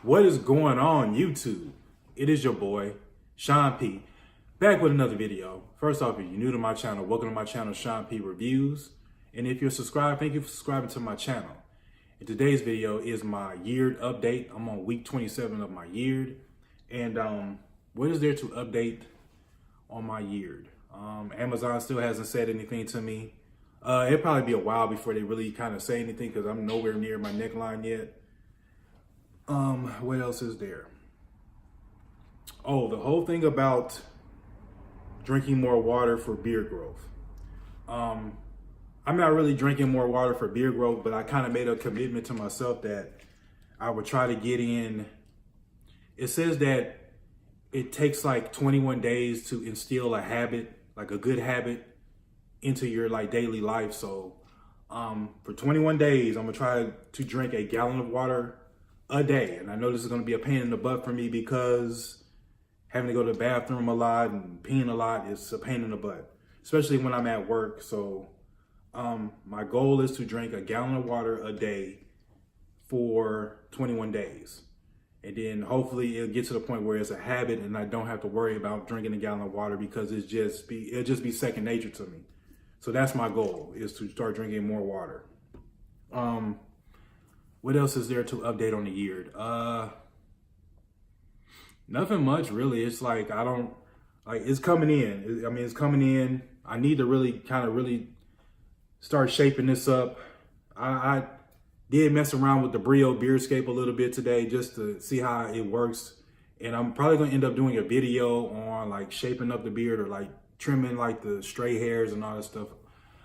What is going on, YouTube? It is your boy, Sean P, back with another video. First off, if you're new to my channel, welcome to my channel, Sean P Reviews. And if you're subscribed, thank you for subscribing to my channel. And today's video is my yeared update. I'm on week 27 of my yeared. And what is there to update on my yeared? Amazon still hasn't said anything to me. It'll probably be a while before they really kind of say anything because I'm nowhere near my neckline yet. What else is there? Oh, the whole thing about drinking more water for beard growth. I'm not really drinking more water for beard growth, but I kind of made a commitment to myself that I would try to get in. It says that it takes like 21 days to instill a habit, like a good habit, into your like daily life. So for 21 days, I'm gonna try to drink a gallon of water a day. And I know this is going to be a pain in the butt for me because having to go to the bathroom a lot and peeing a lot is a pain in the butt, especially when I'm at work. So my goal is to drink a gallon of water a day for 21 days. And then hopefully it'll get to the point where it's a habit and I don't have to worry about drinking a gallon of water because it'll just be second nature to me. So that's my goal, is to start drinking more water. What else is there to update on the yeared? Nothing much really. It's like, it's coming in. I mean, it's coming in. I need to really start shaping this up. I did mess around with the Brio Beardscape a little bit today just to see how it works. And I'm probably going to end up doing a video on like shaping up the beard or like trimming like the stray hairs and all that stuff.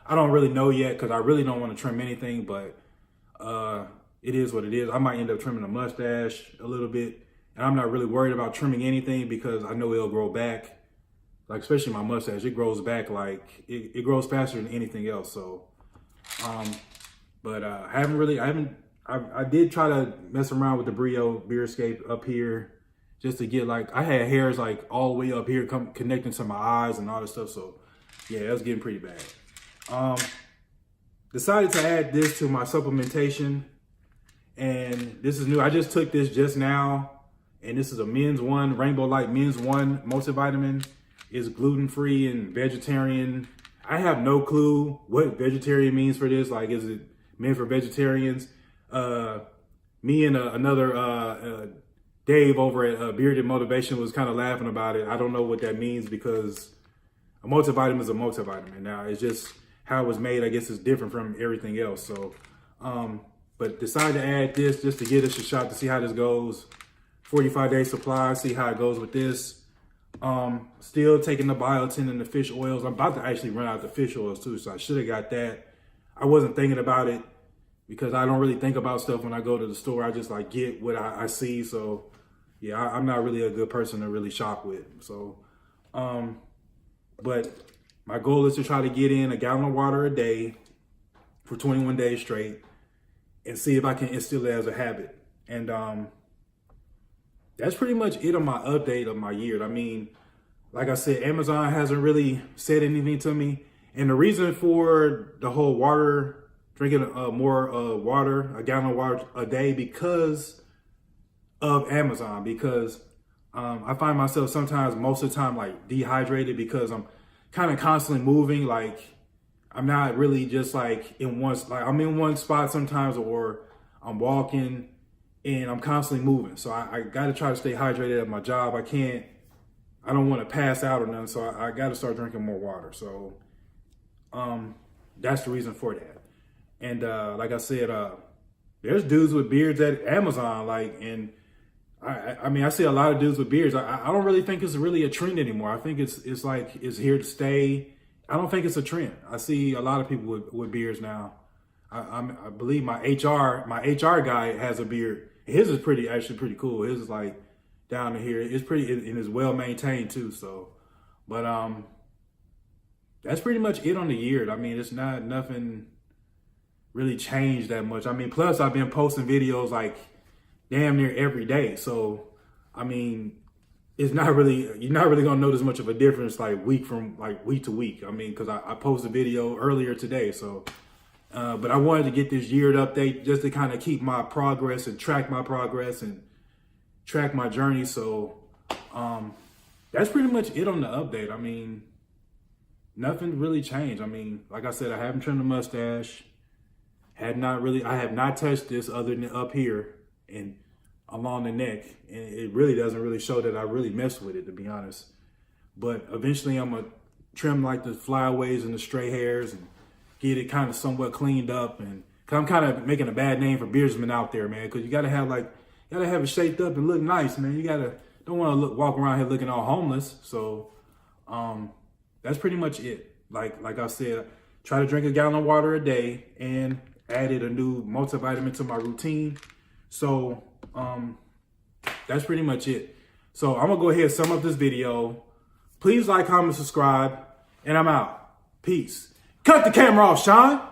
I don't really know yet because I really don't want to trim anything, but it is what it is. I might end up trimming a mustache a little bit, and I'm not really worried about trimming anything because I know it'll grow back. Like, especially my mustache, it grows back like it grows faster than anything else. So, I did try to mess around with the Brio Beardscape up here just to get like, I had hairs like all the way up here connecting to my eyes and all this stuff. So yeah, it was getting pretty bad. Decided to add this to my supplementation. And this is new. I just took this just now. And this is a Men's One, Rainbow Light Men's One multivitamin. It's gluten-free and vegetarian. I have no clue what vegetarian means for this. Like, is it meant for vegetarians? Me and another Dave over at Bearded Motivation was kind of laughing about it. I don't know what that means because a multivitamin is a multivitamin. Now, it's just how it was made, I guess, is different from everything else. So, but decided to add this just to give us a shot to see how this goes. 45-day supply, see how it goes with this. Still taking the biotin and the fish oils. I'm about to actually run out the fish oils too, so I should have got that. I wasn't thinking about it because I don't really think about stuff when I go to the store. I just like get what I see. So yeah, I'm not really a good person to really shop with. So, but my goal is to try to get in a gallon of water a day for 21 days straight and see if I can instill it as a habit. And that's pretty much it on my update of my year. I mean, like I said, Amazon hasn't really said anything to me. And the reason for the whole water, drinking more water, a gallon of water a day, because of Amazon. Because I find myself sometimes, most of the time, like dehydrated because I'm kind of constantly moving. Like, I'm not really just like in one, like I'm in one spot sometimes, or I'm walking and I'm constantly moving. So I got to try to stay hydrated at my job. I don't want to pass out or nothing. So I got to start drinking more water. So that's the reason for that. And like I said, there's dudes with beards at Amazon, like, and I mean, I see a lot of dudes with beards. I don't really think it's really a trend anymore. I think it's like, it's here to stay. I don't think it's a trend. I see a lot of people with beards now. I believe my HR guy has a beard. His is actually pretty cool. His is like down to here. It's pretty, and it's well maintained too. So, but that's pretty much it on the year. I mean, it's nothing really changed that much. I mean, plus I've been posting videos like damn near every day. So, I mean, you're not really gonna notice much of a difference like week to week. I mean, because I posted a video earlier today. So, but I wanted to get this yeared update just to kind of keep my progress and track my progress and track my journey. So that's pretty much it on the update. I mean, nothing really changed. I mean, like I said, I haven't trimmed the mustache. I have not touched this other than up here and along the neck. And it really doesn't really show that I really messed with it, to be honest. But eventually I'm going to trim like the flyaways and the stray hairs and get it kind of somewhat cleaned up. And cause I'm kind of making a bad name for beardsmen out there, man. Cause you got to have it shaped up and look nice, man. Don't want to walk around here looking all homeless. So, that's pretty much it. Like I said, try to drink a gallon of water a day and added a new multivitamin to my routine. So, that's pretty much it. So I'm gonna go ahead and sum up this video. Please like, comment, subscribe, and I'm out. Peace. Cut the camera off, Sean.